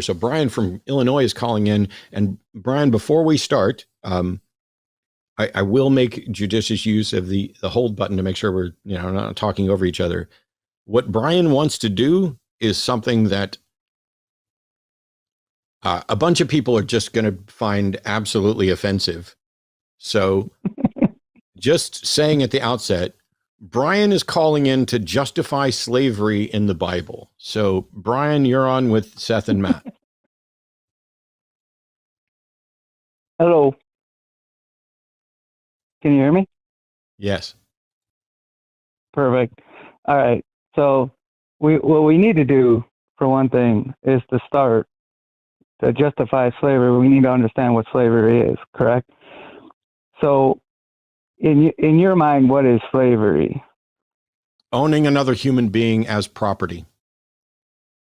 So Brian from Illinois is calling in. And Brian, before we start, I will make judicious use of the hold button to make sure we're not talking over each other. What Brian wants to do is something that a bunch of people are just going to find absolutely offensive. So just saying at the outset, Brian is calling in to justify slavery in the Bible. So Brian, you're on with Seth and Matt. Hello. Can you hear me? Yes. Perfect. All right. So what we need to do, for one thing, is to start to justify slavery. We need to understand what slavery is, correct? So in your mind, what is slavery? Owning another human being as property.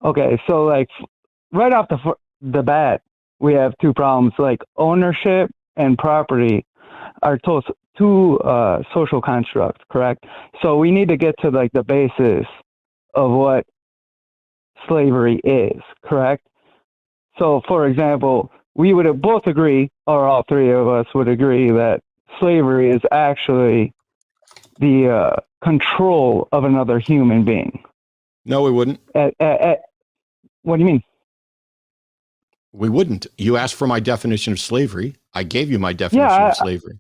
Okay. So like right off the bat, we have two problems, like ownership and property are two social constructs, correct? So we need to get to like the basis of what slavery is, correct? So for example, we would have both agree, or all three of us would agree, that slavery is actually the control of another human being. No, we wouldn't. What do you mean? We wouldn't. You asked for my definition of slavery. I gave you my definition of slavery.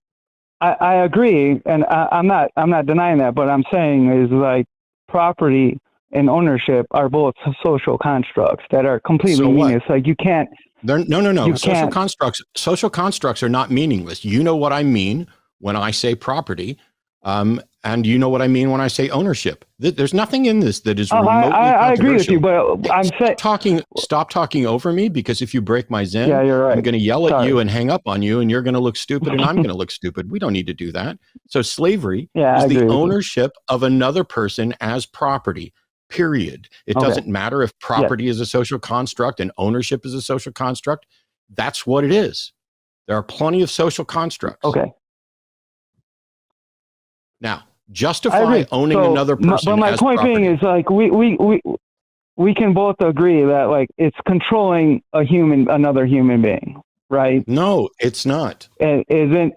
I agree, and I'm not denying that. But I'm saying is like property and ownership are both social constructs that are completely meaningless. Like you can't. No. Social constructs are not meaningless. You know what I mean when I say property, and you know what I mean when I say ownership. There's nothing in this that is remotely I agree with you, but I'm saying stop talking over me, because if you break my zen, you're right. I'm going to yell at you and hang up on you, and you're going to look stupid, and I'm going to look stupid. We don't need to do that. So slavery is the ownership of another person as property. Period. It doesn't matter if property is a social construct and ownership is a social construct. That's what it is. There are plenty of social constructs. Okay. Now, justify owning another person. But my point being is like we can both agree that like it's controlling another human being, right? No, it's not. It isn't.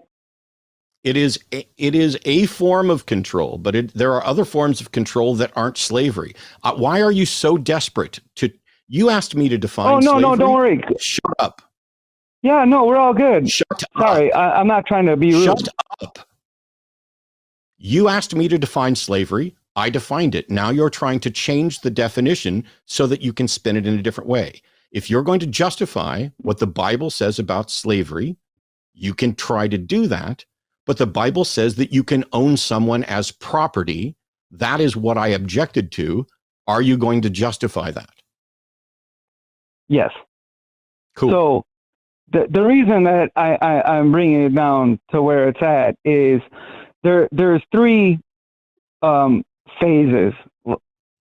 It is a form of control, but there are other forms of control that aren't slavery. Why are you so desperate to? You asked me to define. Oh no, slavery. No, don't worry. Shut up. Yeah, no, we're all good. Shut up. Sorry, I'm not trying to be rude. Shut up. You asked me to define slavery. I defined it. Now you're trying to change the definition so that you can spin it in a different way. If you're going to justify what the Bible says about slavery, you can try to do that. But the Bible says that you can own someone as property. That is what I objected to. Are you going to justify that? Yes. Cool. So the reason that I'm bringing it down to where it's at is there's three phases,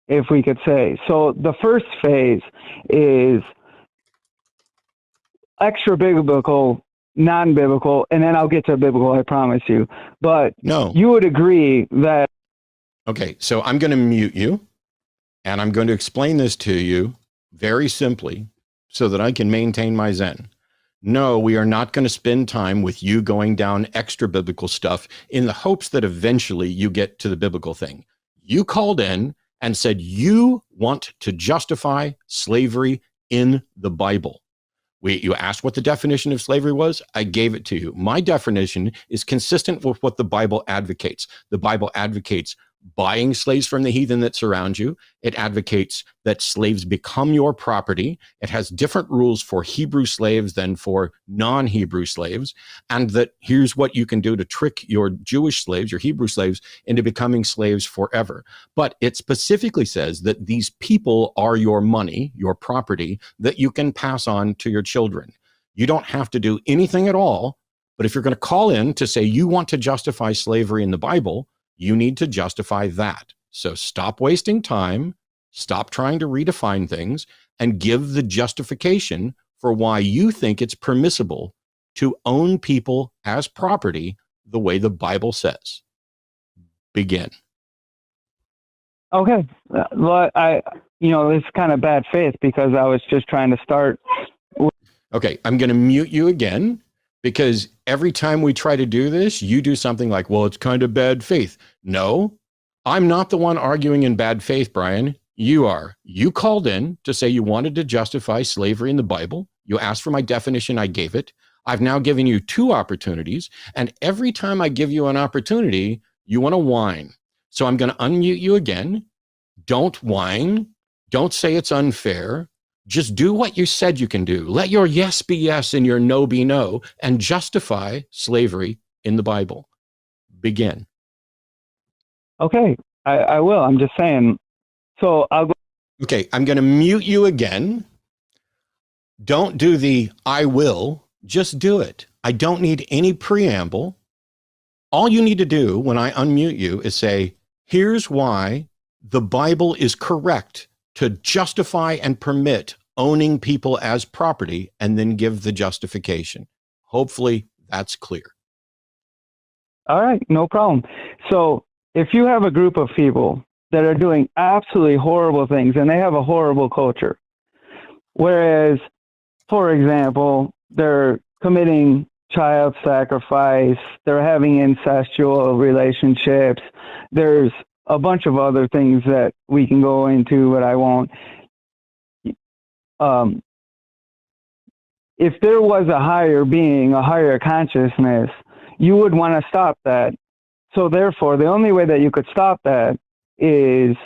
if we could say. So the first phase is extra biblical, non-biblical, and then I'll get to biblical, I promise you. But no, you would agree that... Okay, so I'm going to mute you, and I'm going to explain this to you very simply so that I can maintain my zen. No, we are not going to spend time with you going down extra biblical stuff in the hopes that eventually you get to the biblical thing. You called in and said you want to justify slavery in the Bible. You asked what the definition of slavery was. I gave it to you. My definition is consistent with what the Bible advocates. The Bible advocates buying slaves from the heathen that surround you. It advocates that slaves become your property. It has different rules for Hebrew slaves than for non-Hebrew slaves. And that here's what you can do to trick your Jewish slaves, your Hebrew slaves, into becoming slaves forever. But it specifically says that these people are your money, your property, that you can pass on to your children. You don't have to do anything at all. But if you're going to call in to say you want to justify slavery in the Bible, you need to justify that. So stop wasting time, stop trying to redefine things, and give the justification for why you think it's permissible to own people as property the way the Bible says. Begin. Okay. Well, it's kind of bad faith because I was just trying to start. Okay, I'm going to mute you again because every time we try to do this, you do something like, well, it's kind of bad faith. No, I'm not the one arguing in bad faith, Brian. You are. You called in to say you wanted to justify slavery in the Bible. You asked for my definition. I gave it. I've now given you 2 opportunities. And every time I give you an opportunity, you want to whine. So I'm going to unmute you again. Don't whine. Don't say it's unfair. Just do what you said you can do. Let your yes be yes and your no be no, and justify slavery in the Bible. Begin. Okay, I will. I'm just saying. So I'll go. Okay, I'm going to mute you again. Don't do the I will, just do it. I don't need any preamble. All you need to do when I unmute you is say, here's why the Bible is correct to justify and permit owning people as property, and then give the justification. Hopefully that's clear. All right, no problem. So if you have a group of people that are doing absolutely horrible things and they have a horrible culture, whereas, for example, they're committing child sacrifice, they're having incestual relationships, there's a bunch of other things that we can go into, but I won't. If there was a higher being, a higher consciousness, you would want to stop that. So therefore, the only way that you could stop that is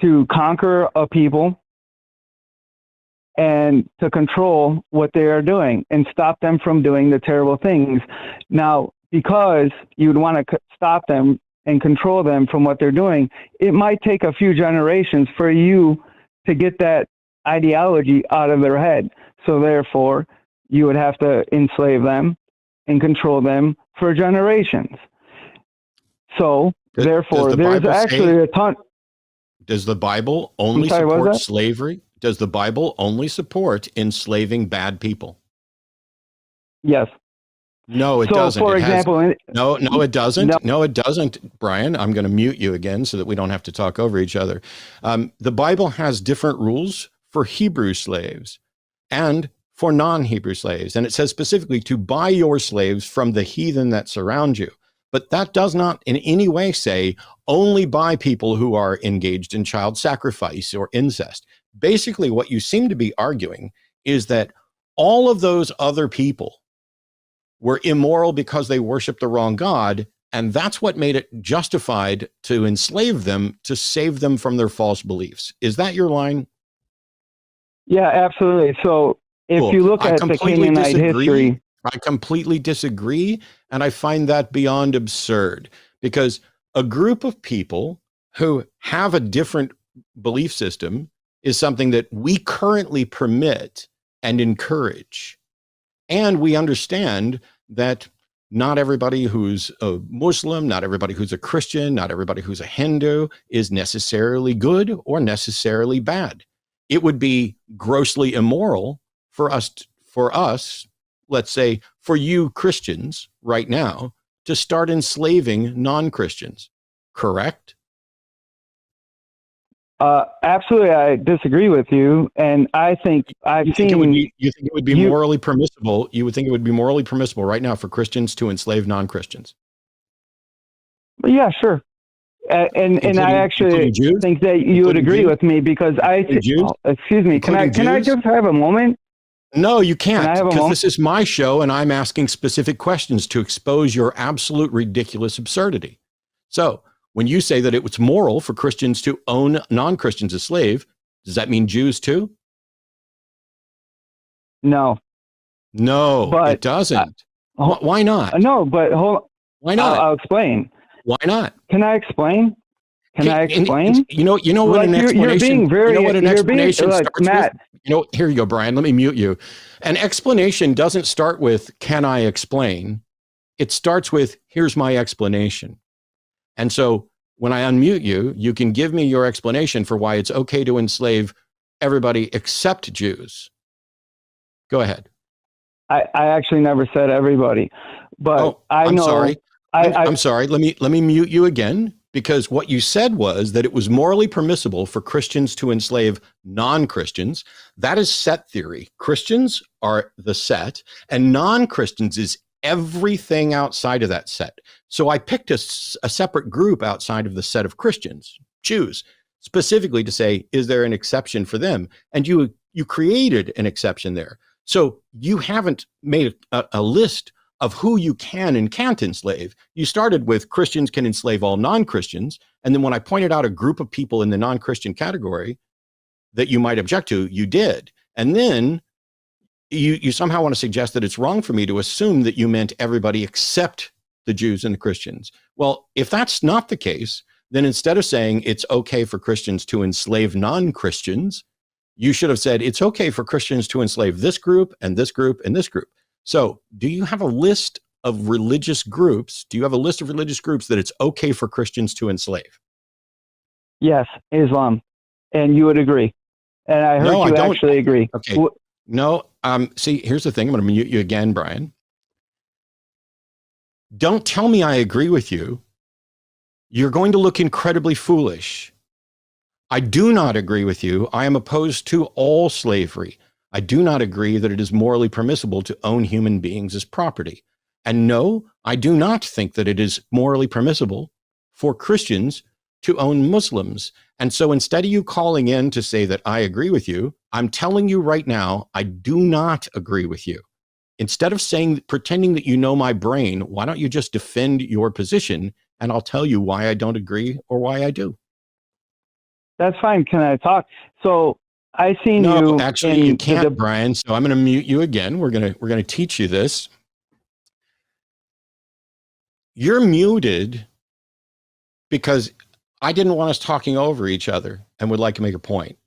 to conquer a people and to control what they are doing and stop them from doing the terrible things. Now, because you'd want to stop them and control them from what they're doing, it might take a few generations for you to get that ideology out of their head. So therefore, you would have to enslave them and control them for generations. So therefore, there's actually a ton. Does the Bible only support slavery? Does the Bible only support enslaving bad people? Yes. No, it doesn't. For example, no, it doesn't. No, it doesn't, Brian. I'm going to mute you again so that we don't have to talk over each other. The Bible has different rules for Hebrew slaves and for non-Hebrew slaves. And it says specifically to buy your slaves from the heathen that surround you. But that does not in any way say only buy people who are engaged in child sacrifice or incest. Basically, what you seem to be arguing is that all of those other people were immoral because they worshiped the wrong God, and that's what made it justified to enslave them, to save them from their false beliefs. Is that your line? Yeah, absolutely. So if you look at the Canaanite history... I completely disagree, and I find that beyond absurd, because a group of people who have a different belief system is something that we currently permit and encourage. And we understand that not everybody who's a Muslim, not everybody who's a Christian, not everybody who's a Hindu is necessarily good or necessarily bad. It would be grossly immoral for us, let's say, for you Christians right now, to start enslaving non-Christians, correct? Absolutely, I disagree with you, and I think you think it would be morally permissible. You would think it would be morally permissible right now for Christians to enslave non-Christians. Yeah, sure. And I actually think that you would agree with me because excuse me, can I just have a moment? No, you can't, because this is my show and I'm asking specific questions to expose your absolute ridiculous absurdity. So when you say that it was moral for Christians to own non-Christians as slave, does that mean Jews too? No. No, but it doesn't. Why not? No, but hold on. Why not? I'll explain. Why not? Can I explain? Can I explain? You know what an explanation. You're being very. You know what an explanation starts Matt. with. Here you go, Brian. Let me mute you. An explanation doesn't start with "Can I explain?" It starts with "Here's my explanation." And so when I unmute you, you can give me your explanation for why it's okay to enslave everybody except Jews. Go ahead. I actually never said everybody, but I know. Sorry. I'm sorry. Let me mute you again. because what you said was that it was morally permissible for Christians to enslave non-Christians. That is set theory. Christians are the set, and non-Christians is everything outside of that set. So I picked a separate group outside of the set of Christians, Jews, specifically to say, is there an exception for them? And you created an exception there. So you haven't made a list of who you can and can't enslave. You started with Christians can enslave all non-Christians. And then when I pointed out a group of people in the non-Christian category that you might object to, you did. And then you somehow want to suggest that it's wrong for me to assume that you meant everybody except the Jews and the Christians. Well, if that's not the case, then instead of saying it's okay for Christians to enslave non-Christians, you should have said it's okay for Christians to enslave this group and this group and this group. So do you have a list of religious groups? Do you have a list of religious groups that it's okay for Christians to enslave? Yes, Islam. And you would agree. And I heard you actually agree. Okay. No, see, here's the thing. I'm going to mute you again, Brian. Don't tell me I agree with you. You're going to look incredibly foolish. I do not agree with you. I am opposed to all slavery. I do not agree that it is morally permissible to own human beings as property. And no, I do not think that it is morally permissible for Christians to own Muslims. And so instead of you calling in to say that I agree with you, I'm telling you right now, I do not agree with you. Instead of pretending that you know my brain, why don't you just defend your position and I'll tell you why I don't agree or why I do. That's fine. Can I talk? So I seen you. No, actually, you can't, Brian. So I'm going to mute you again. We're going to teach you this. You're muted because I didn't want us talking over each other and would like to make a point.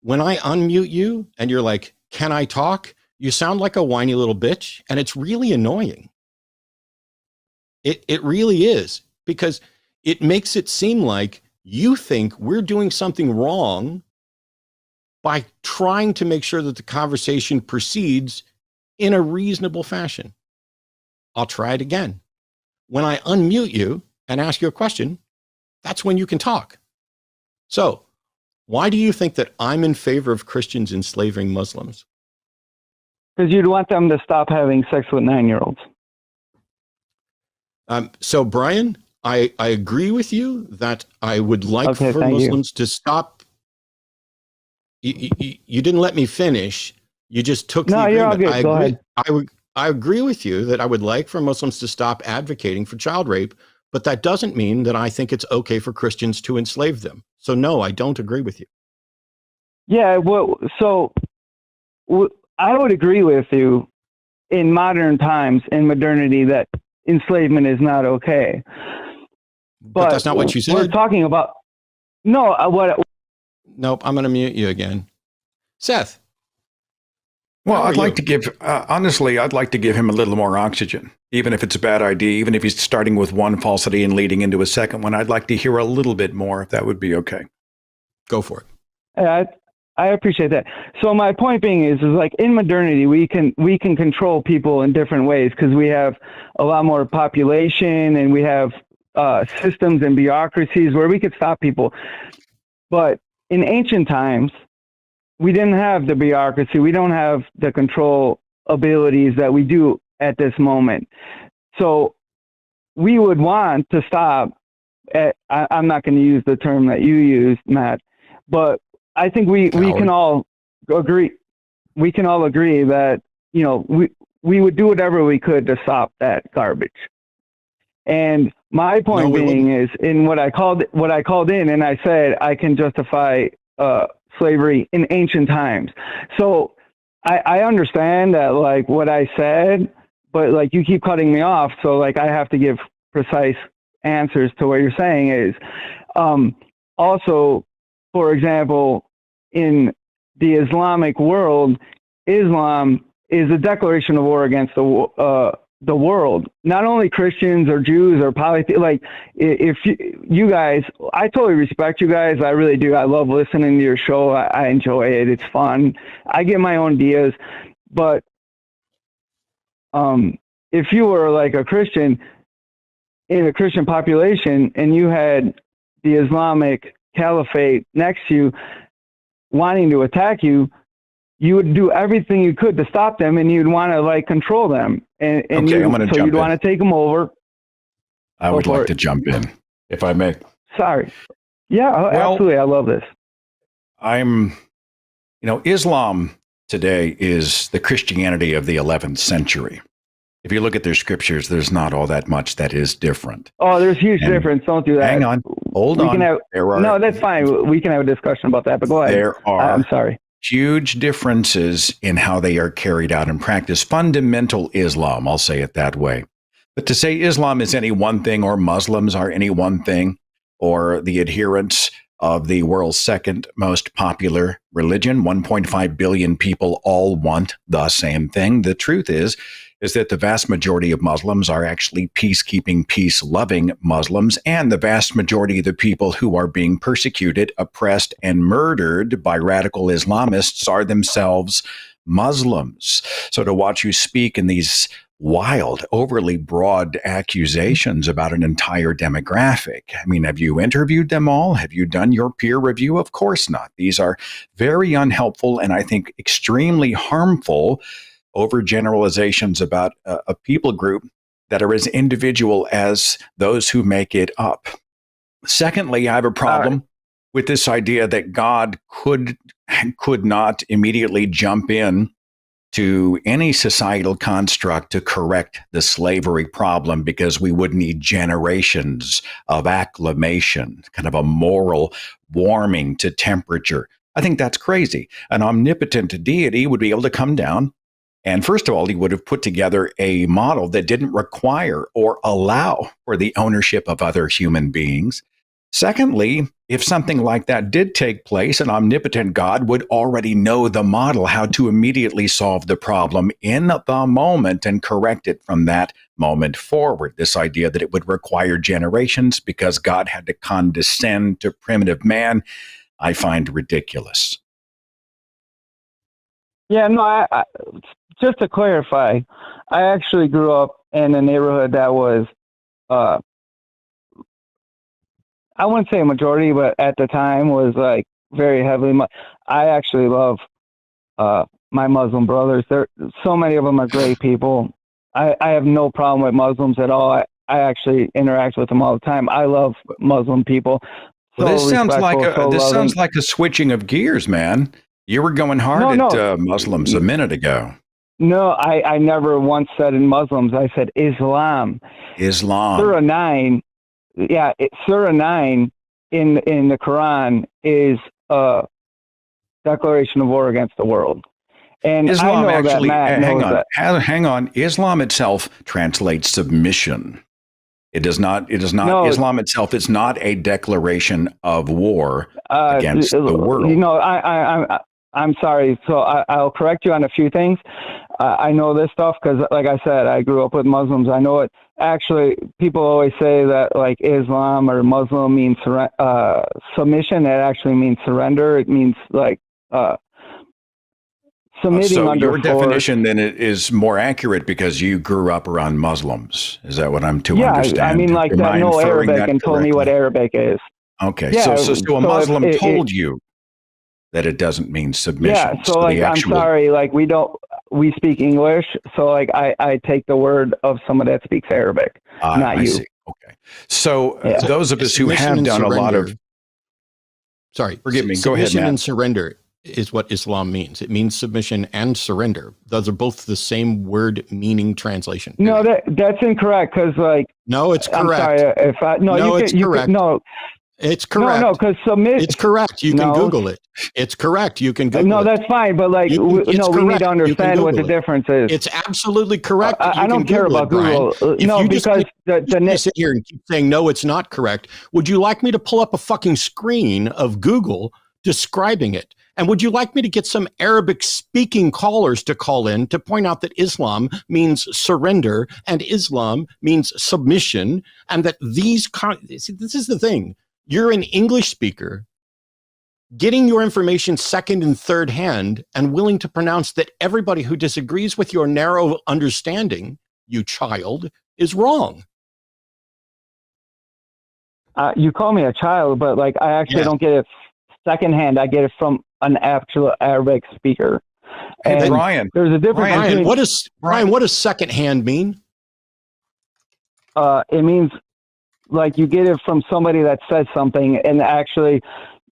When I unmute you and you're like, "Can I talk?" You sound like a whiny little bitch, and it's really annoying. It really is, because it makes it seem like you think we're doing something wrong by trying to make sure that the conversation proceeds in a reasonable fashion. I'll try it again. When I unmute you and ask you a question, that's when you can talk. So, why do you think that I'm in favor of Christians enslaving Muslims? Because you'd want them to stop having sex with 9-year-olds. So, Brian, I agree with you that I would like for Muslims to stop. You didn't let me finish. You just took the agreement. You're all good. Go ahead. I agree with you that I would like for Muslims to stop advocating for child rape, but that doesn't mean that I think it's okay for Christians to enslave them. So no, I don't agree with you. Yeah, well, so I would agree with you in modern times, in modernity, that enslavement is not okay. But that's not what you said. We're talking about, Nope, I'm going to mute you again. Seth. Well, I'd like to give, honestly, I'd like to give him a little more oxygen, even if it's a bad idea, even if he's starting with one falsity and leading into a second one. I'd like to hear a little bit more, if that would be okay. Go for it. I appreciate that. So my point being is like in modernity, we can control people in different ways because we have a lot more population and we have systems and bureaucracies where we could stop people. But in ancient times, we didn't have the bureaucracy. We don't have the control abilities that we do at this moment. So we would want to stop I'm not going to use the term that you used, Matt, but I think we can all agree. We can all agree that, you know, we would do whatever we could to stop that garbage. And my point being is in what I called in, and I said I can justify slavery in ancient times. So I understand that, like, what I said, but like you keep cutting me off, so like I have to give precise answers to what you're saying is also, for example, in the Islamic world, Islam is a declaration of war against the world. Not only Christians or Jews or polytheists. Like, if you guys, I totally respect you guys. I really do. I love listening to your show. I enjoy it. It's fun. I get my own ideas. But if you were like a Christian, in a Christian population and you had the Islamic Caliphate next to you wanting to attack you, you would do everything you could to stop them, and you'd want to like control them, and Okay, I'm going to jump you'd in. want to take them over. I would like to jump in, if I may. Sorry. Yeah, Well, absolutely. I love this. Islam today is the Christianity of the 11th century. If you look at their scriptures, there's not all that much that is different. Oh, there's huge difference. Don't do that. Hang on. Hold on. No, that's fine. We can have a discussion about that, but go ahead. There are I'm sorry. huge differences in how they are carried out in practice. Fundamental Islam, I'll say it that way. But to say Islam is any one thing, or Muslims are any one thing, or the adherents of the world's second most popular religion, 1.5 billion people all want the same thing. The truth is that the vast majority of Muslims are actually peacekeeping, peace-loving Muslims, and the vast majority of the people who are being persecuted, oppressed, and murdered by radical Islamists are themselves Muslims. So to watch you speak in these wild, overly broad accusations about an entire demographic. I mean, have you interviewed them all? Have you done your peer review? Of course not. These are very unhelpful and I think extremely harmful overgeneralizations about a people group that are as individual as those who make it up. Secondly, I have a problem with this idea that God could not immediately jump in to any societal construct to correct the slavery problem because we would need generations of acclimation, kind of a moral warming to temperature. I think that's crazy. An omnipotent deity would be able to come down, and first of all, he would have put together a model that didn't require or allow for the ownership of other human beings. Secondly, if something like that did take place, an omnipotent God would already know the model, how to immediately solve the problem in the moment and correct it from that moment forward. This idea that it would require generations because God had to condescend to primitive man, I find ridiculous. Yeah, no, I just to clarify, I actually grew up in a neighborhood that was, I wouldn't say a majority, but at the time was like very heavily. I actually love my Muslim brothers. So many of them are great people. I have no problem with Muslims at all. I actually interact with them all the time. I love Muslim people. Well, this sounds like a switching of gears, man. You were going hard at Muslims a minute ago. No, I never once said in Muslims. I said Islam. Islam. Surah 9. Yeah, Surah 9 in the Quran is a declaration of war against the world. And Islam I know actually, that Matt knows that. hang on. Islam itself translates submission. It does not. No, Islam itself is not a declaration of war against the world. I'm sorry. So I'll correct you on a few things. I know this stuff because, like I said, I grew up with Muslims. I know it. Actually, people always say that like Islam or Muslim means submission. It actually means surrender. It means like submitting so under your force. definition then is more accurate because you grew up around Muslims. Is that what I'm to understand? Yeah, I mean like that. No Arabic and told me what Arabic is. Okay, yeah, so a Muslim told you that it doesn't mean submission. Yeah, so like I'm sorry, like we speak English, so like I take the word of someone that speaks Arabic, not you. See. Okay. So those of us who have done a lot of forgive me, go ahead, Matt. Submission and surrender is what Islam means. It means submission and surrender. Those are both the same word meaning translation. No, that's incorrect because like no, it's correct. I'm sorry if I it's correct. It's correct. No, because submit. It's correct. You can Google it. It's correct. You can Google it. No, that's fine. But like, we need to understand what the difference is. It's absolutely correct. I don't care about Google. No, because the sit here and keep saying no, it's not correct. Would you like me to pull up a fucking screen of Google describing it? And would you like me to get some Arabic speaking callers to call in to point out that Islam means surrender and Islam means submission, and that these see, this is the thing. You're an English speaker getting your information second and third hand and willing to pronounce that everybody who disagrees with your narrow understanding, you child, is wrong. You call me a child, but like I actually Yes. don't get it secondhand. I get it from an actual Arabic speaker. Hey, And Brian. there's a difference Brian, between what does secondhand mean? it means like you get it from somebody that says something, and actually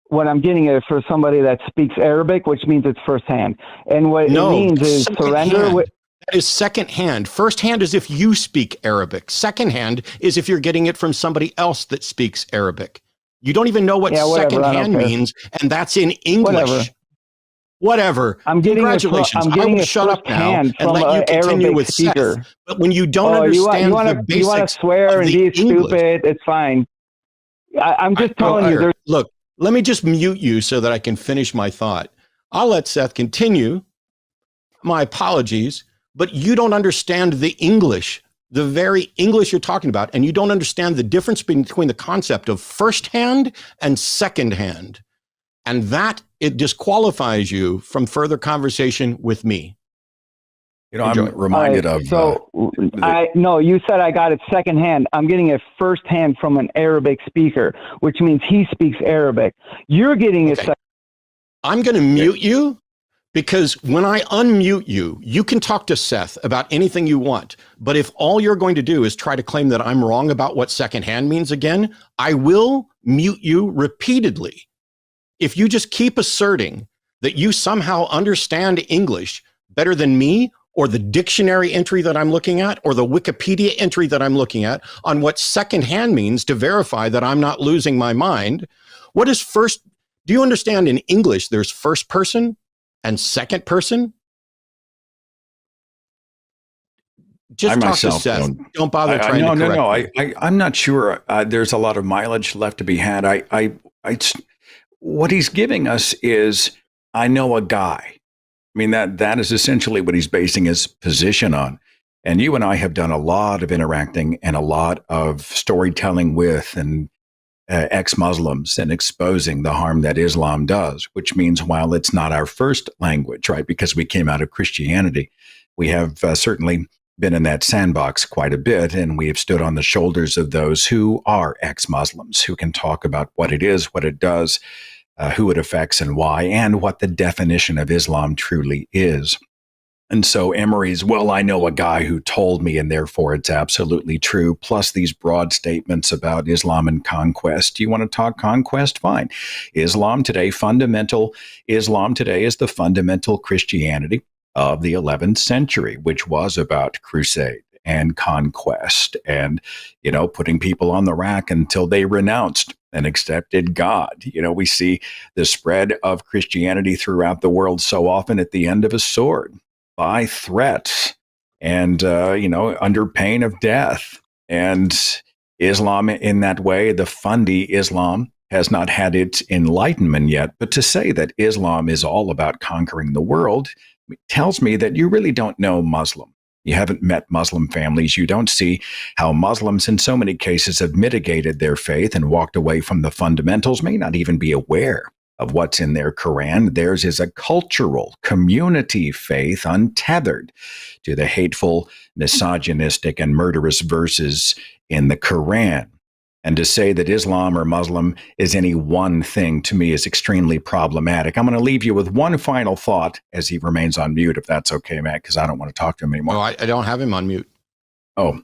what I'm getting it for somebody that speaks Arabic, which means it's firsthand. And what it means is surrender. That is secondhand. Firsthand is if you speak Arabic. Secondhand is if you're getting it from somebody else that speaks Arabic. You don't even know what secondhand means, and that's in English. Whatever. I'm getting Congratulations. I'm getting I will shut up now and from let you continue Arabic with speaker. Seth. But when you don't understand the basics, you want to swear and be stupid, it's fine. I'm just telling you. Look, let me just mute you so that I can finish my thought. I'll let Seth continue. My apologies, but you don't understand the English, the very English you're talking about, and you don't understand the difference between the concept of firsthand and secondhand. And that it disqualifies you from further conversation with me. You know, I'm reminded of. No, you said I got it secondhand. I'm getting it firsthand from an Arabic speaker, which means he speaks Arabic. You're getting it. I'm going to mute you because when I unmute you, you can talk to Seth about anything you want. But if all you're going to do is try to claim that I'm wrong about what secondhand means again, I will mute you repeatedly. If you just keep asserting that you somehow understand English better than me, or the dictionary entry that I'm looking at, or the Wikipedia entry that I'm looking at on what secondhand means to verify that I'm not losing my mind, what is first? Do you understand in English there's first person and second person? Just talk to Seth. Don't bother trying to correct me. I'm not sure. There's a lot of mileage left to be had. What he's giving us is, I know a guy. I mean, that is essentially what he's basing his position on. And you and I have done a lot of interacting and a lot of storytelling with and ex-Muslims and exposing the harm that Islam does, which means while it's not our first language, right, because we came out of Christianity, we have certainly been in that sandbox quite a bit, and we have stood on the shoulders of those who are ex-Muslims, who can talk about what it is, what it does, who it affects and why, and what the definition of Islam truly is. And so Emery's, well, I know a guy who told me, and therefore it's absolutely true, plus these broad statements about Islam and conquest. Do you want to talk conquest? Fine. Islam today is the fundamental Christianity of the 11th century, which was about crusade and conquest and, putting people on the rack until they renounced and accepted God. We see the spread of Christianity throughout the world so often at the end of a sword, by threats, and, under pain of death. And Islam in that way, the Fundi Islam, has not had its enlightenment yet. But to say that Islam is all about conquering the world tells me that you really don't know Muslim. You haven't met Muslim families. You don't see how Muslims in so many cases have mitigated their faith and walked away from the fundamentals, may not even be aware of what's in their Quran. Theirs is a cultural community faith untethered to the hateful, misogynistic, and murderous verses in the Quran. And to say that Islam or Muslim is any one thing, to me, is extremely problematic. I'm going to leave you with one final thought as he remains on mute, if that's okay, Matt, because I don't want to talk to him anymore. No, I don't have him on mute. Oh.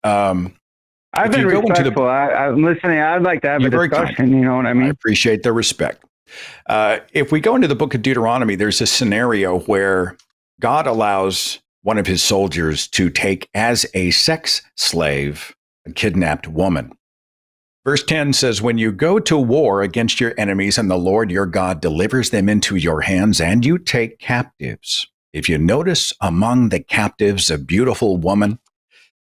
I've been respectful. I'm listening. I'd like to have a discussion. You know what I mean? I appreciate the respect. If we go into the book of Deuteronomy, there's a scenario where God allows one of his soldiers to take as a sex slave a kidnapped woman. Verse 10 says, when you go to war against your enemies and the Lord your God delivers them into your hands and you take captives, if you notice among the captives a beautiful woman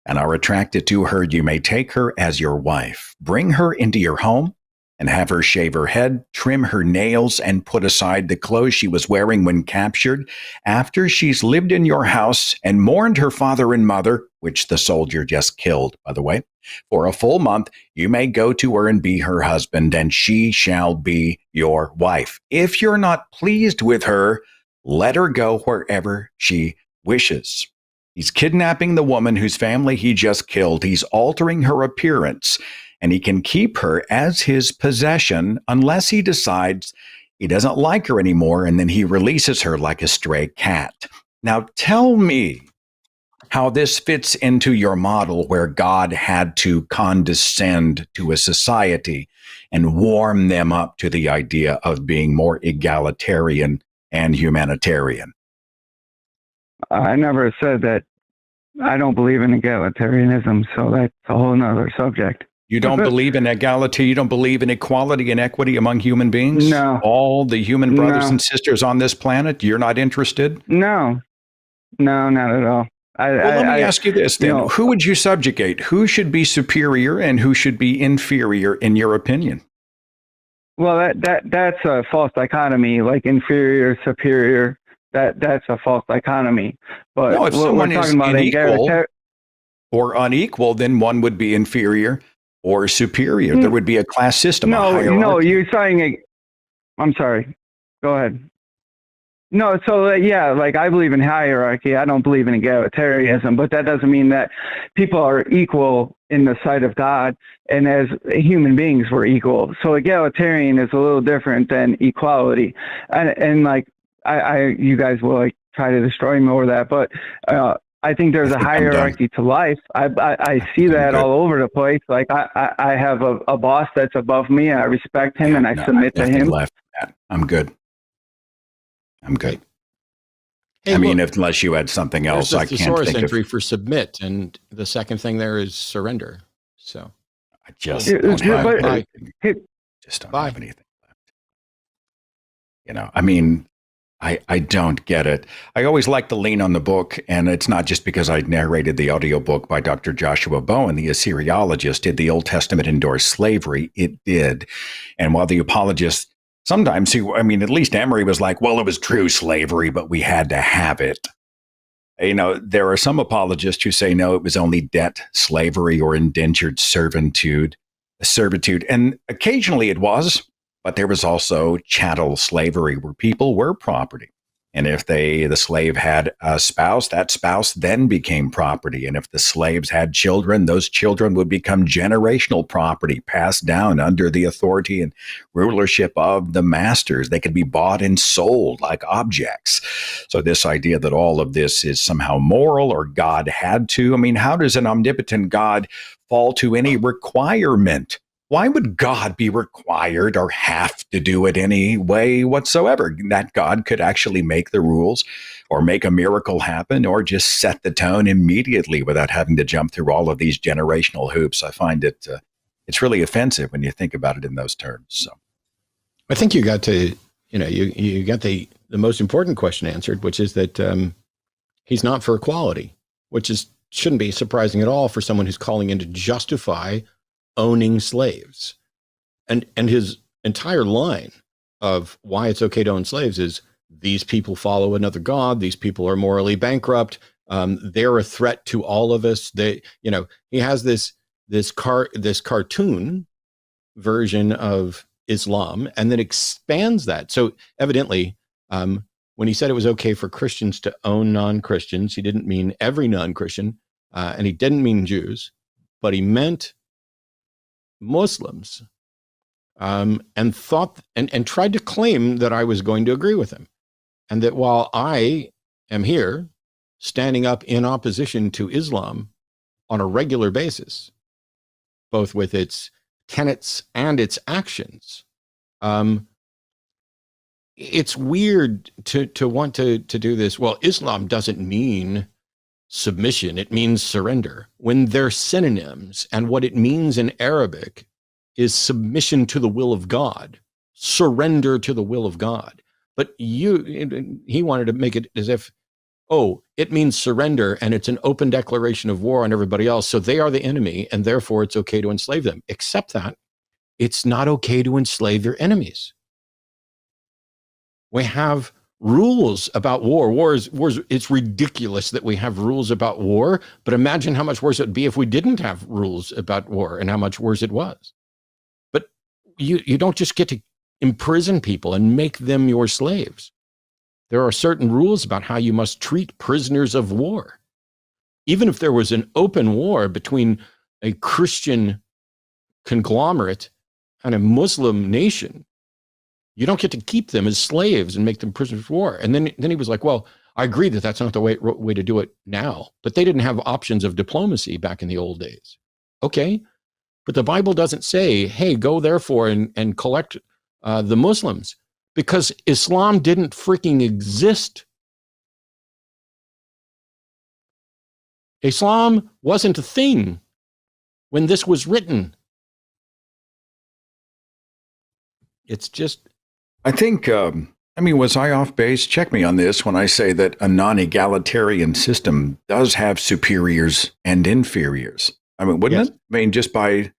and are attracted to her, you may take her as your wife. Bring her into your home and have her shave her head, trim her nails, and put aside the clothes she was wearing when captured. After she's lived in your house and mourned her father and mother, which the soldier just killed, by the way, for a full month, you may go to her and be her husband, and she shall be your wife. If you're not pleased with her, let her go wherever she wishes. He's kidnapping the woman whose family he just killed. He's altering her appearance. and he can keep her as his possession unless he decides he doesn't like her anymore, and then he releases her like a stray cat. Now, tell me how this fits into your model where God had to condescend to a society and warm them up to the idea of being more egalitarian and humanitarian. I never said that. I don't believe in egalitarianism, so that's a whole nother subject. You don't believe in equality? You don't believe in equality and equity among human beings? No. All the human brothers No. and sisters on this planet, you're not interested? No, not at all. Let me ask you this then. Who would you subjugate? Who should be superior and who should be inferior in your opinion? Well, that's a false dichotomy, like inferior, superior. That's a false dichotomy. But no, if someone is unequal or unequal, then one would be inferior or superior. There would be a class system. No, you're saying. I'm sorry. Go ahead. No, so like I believe in hierarchy. I don't believe in egalitarianism, but that doesn't mean that people are equal in the sight of God, and as human beings we're equal. So egalitarian is a little different than equality, and like you guys will like try to destroy me over that, but I think there's a hierarchy to life. I see that all over the place. Like I have a boss that's above me. I respect him and I submit to him. I'm good. Hey, I mean, unless you had something else, I can't thesaurus think entry for submit, and the second thing there is surrender. So I just don't have anything left. You know, I mean, I don't get it. I always like to lean on the book, and it's not just because I narrated the audiobook by Dr. Joshua Bowen, the Assyriologist. Did the Old Testament endorse slavery? It did. And while the apologists sometimes, at least Emery was like, well, it was true slavery, but we had to have it. You know, there are some apologists who say, no, it was only debt, slavery, or indentured servitude. And occasionally it was, but there was also chattel slavery where people were property. And if the slave had a spouse, that spouse then became property. And if the slaves had children, those children would become generational property passed down under the authority and rulership of the masters. They could be bought and sold like objects. So this idea that all of this is somehow moral or God had to, I mean, how does an omnipotent God fall to any requirement? Why would God be required or have to do it any way whatsoever? That God could actually make the rules or make a miracle happen or just set the tone immediately without having to jump through all of these generational hoops. I find it's really offensive when you think about it in those terms. So I think you got to, you got the most important question answered, which is that he's not for equality, which shouldn't be surprising at all for someone who's calling in to justify owning slaves. And his entire line of why it's okay to own slaves is these people follow another God. These people are morally bankrupt. They're a threat to all of us. He has this cartoon version of Islam and then expands that. So evidently, when he said it was okay for Christians to own non-Christians, he didn't mean every non-Christian, and he didn't mean Jews, but he meant Muslims, and thought and tried to claim that I was going to agree with him, and that while I am here standing up in opposition to Islam on a regular basis, both with its tenets and its actions, it's weird to want to do this. Well, Islam doesn't mean submission, it means surrender, when they're synonyms. And what it means in Arabic is submission to the will of God, surrender to the will of God. But he wanted to make it as if, it means surrender and it's an open declaration of war on everybody else. So they are the enemy and therefore it's okay to enslave them. Except that it's not okay to enslave your enemies. We have rules about war. Wars. It's ridiculous that we have rules about war, but imagine how much worse it would be if we didn't have rules about war and how much worse it was. But you don't just get to imprison people and make them your slaves. There are certain rules about how you must treat prisoners of war. Even if there was an open war between a Christian conglomerate and a Muslim nation, you don't get to keep them as slaves and make them prisoners of war. And then he was like, well, I agree that that's not the way to do it now, but they didn't have options of diplomacy back in the old days. Okay, but the Bible doesn't say, hey, go therefore and collect the Muslims, because Islam didn't freaking exist. Islam wasn't a thing when this was written. It's just... I think, was I off base? Check me on this when I say that a non-egalitarian system does have superiors and inferiors. Wouldn't Yes. it? Just by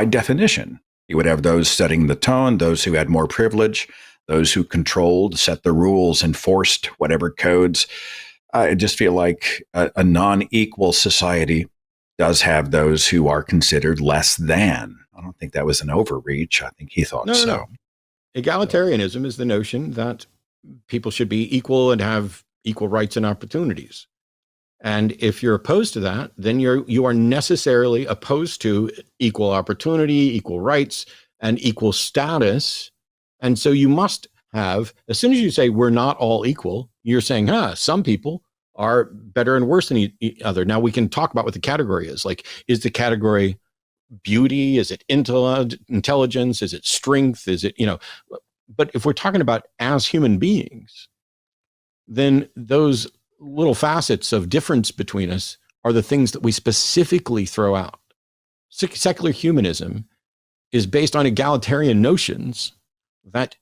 definition, you would have those setting the tone, those who had more privilege, those who controlled, set the rules, enforced whatever codes. I just feel like a non-equal society does have those who are considered less than. I don't think that was an overreach. I think he thought so. No. Egalitarianism is the notion that people should be equal and have equal rights and opportunities. And if you're opposed to that, then you are necessarily opposed to equal opportunity, equal rights, and equal status. And so you must have, as soon as you say we're not all equal, you're saying, some people are better and worse than each other. Now we can talk about what the category is. Like, is the category beauty? Is it intelligence? Is it strength? Is it, but if we're talking about as human beings, then those little facets of difference between us are the things that we specifically throw out. Secular humanism is based on egalitarian notions that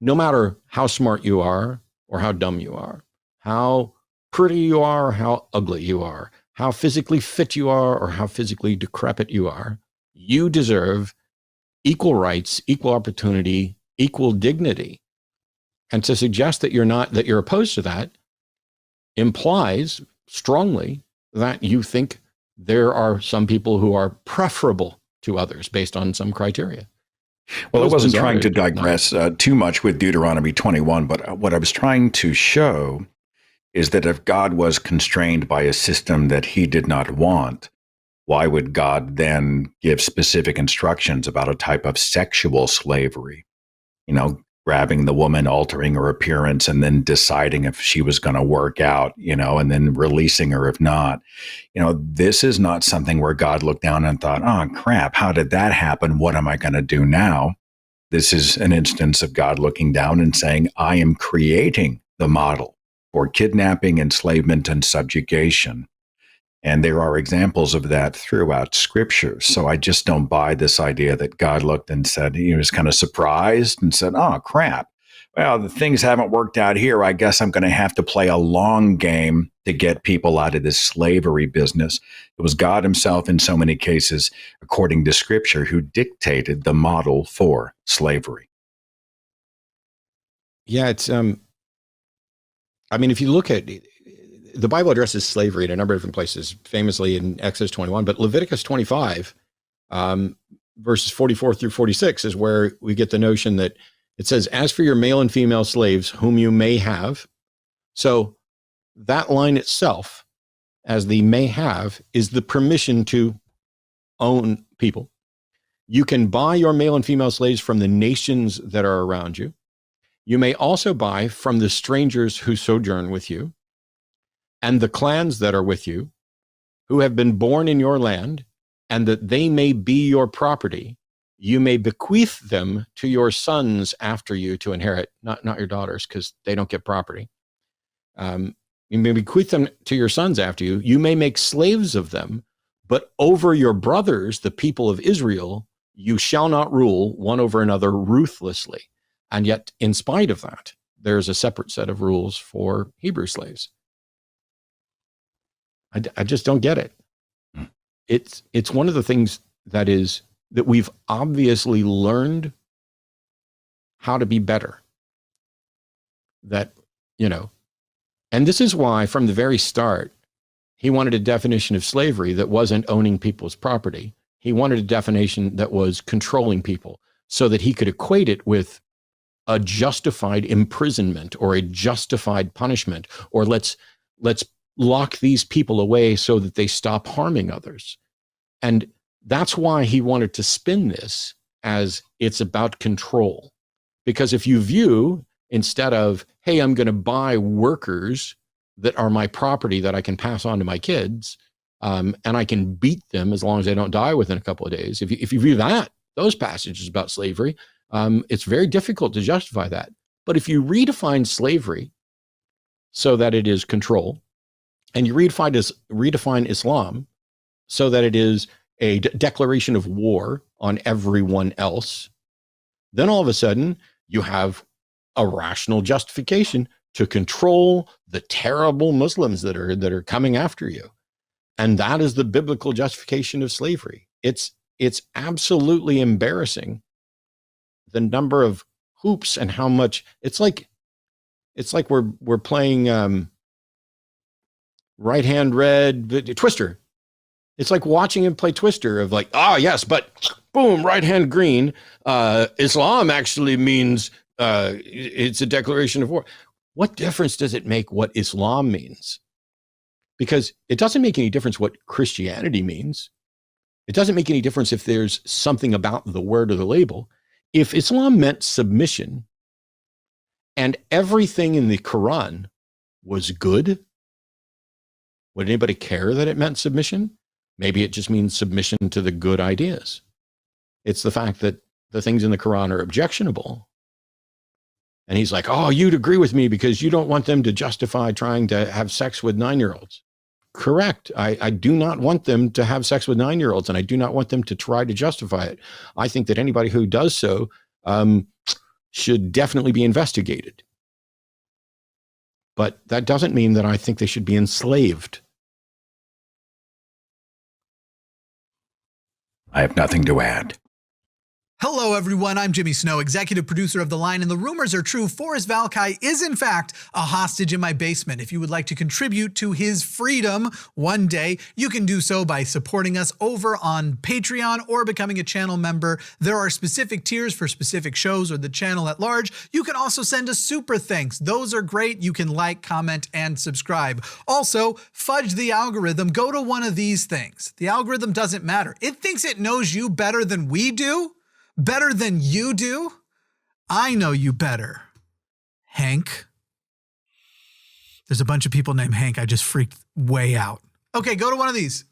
no matter how smart you are or how dumb you are, how pretty you are or how ugly you are, how physically fit you are or how physically decrepit you are, you deserve equal rights, equal opportunity, equal dignity. And to suggest that you're opposed to that implies strongly that you think there are some people who are preferable to others based on some criteria. Well, I wasn't trying to digress too much with Deuteronomy 21, but what I was trying to show is that if God was constrained by a system that he did not want, why would God then give specific instructions about a type of sexual slavery? Grabbing the woman, altering her appearance, and then deciding if she was going to work out, and then releasing her if not. This is not something where God looked down and thought, oh, crap, how did that happen? What am I going to do now? This is an instance of God looking down and saying, I am creating the model for kidnapping, enslavement, and subjugation. And there are examples of that throughout Scripture. So I just don't buy this idea that God looked and said, he was kind of surprised and said, oh, crap. Well, the things haven't worked out here. I guess I'm going to have to play a long game to get people out of this slavery business. It was God himself in so many cases, according to Scripture, who dictated the model for slavery. Yeah, it's, if you look at the Bible addresses slavery in a number of different places, famously in Exodus 21, but Leviticus 25, verses 44 through 46 is where we get the notion that it says, as for your male and female slaves, whom you may have. So that line itself, as the may have, is the permission to own people. You can buy your male and female slaves from the nations that are around you. You may also buy from the strangers who sojourn with you, and the clans that are with you, who have been born in your land, and that they may be your property. You may bequeath them to your sons after you to inherit, not your daughters, because they don't get property. You may bequeath them to your sons after you. You may make slaves of them, but over your brothers, the people of Israel, you shall not rule one over another ruthlessly. And yet, in spite of that, there's a separate set of rules for Hebrew slaves. I just don't get it. It's one of the things that we've obviously learned how to be better. And this is why from the very start, he wanted a definition of slavery that wasn't owning people's property. He wanted a definition that was controlling people so that he could equate it with a justified imprisonment or a justified punishment, or let's lock these people away so that they stop harming others. And That's why he wanted to spin this as it's about control. Because if you view, instead of, hey, I'm going to buy workers that are my property that I can pass on to my kids, and I can beat them as long as they don't die within a couple of days. If you view those passages about slavery, it's very difficult to justify that. But if you redefine slavery so that it is control, and you redefine Islam so that it is a declaration of war on everyone else, then all of a sudden you have a rational justification to control the terrible Muslims that are coming after you. And that is the biblical justification of slavery. It's absolutely embarrassing, the number of hoops and how much it's like we're playing right hand red Twister. It's like watching him play Twister of like, yes, but boom, right hand green. Islam actually means it's a declaration of war. What difference does it make what Islam means? Because it doesn't make any difference what Christianity means. It doesn't make any difference if there's something about the word or the label. If Islam meant submission and everything in the Quran was good, would anybody care that it meant submission? Maybe it just means submission to the good ideas. It's the fact that the things in the Quran are objectionable. And he's like, you'd agree with me because you don't want them to justify trying to have sex with 9-year-olds. Correct. I do not want them to have sex with 9-year-olds, and I do not want them to try to justify it. I think that anybody who does so should definitely be investigated. But that doesn't mean that I think they should be enslaved. I have nothing to add. Hello, everyone. I'm Jimmy Snow, executive producer of The Line, and the rumors are true. Forrest Valkai is, in fact, a hostage in my basement. If you would like to contribute to his freedom one day, you can do so by supporting us over on Patreon or becoming a channel member. There are specific tiers for specific shows or the channel at large. You can also send us super thanks. Those are great. You can like, comment, and subscribe. Also, fudge the algorithm. Go to one of these things. The algorithm doesn't matter. It thinks it knows you better than we do. Better than you do? I know you better. Hank. There's a bunch of people named Hank. I just freaked way out. Okay, go to one of these.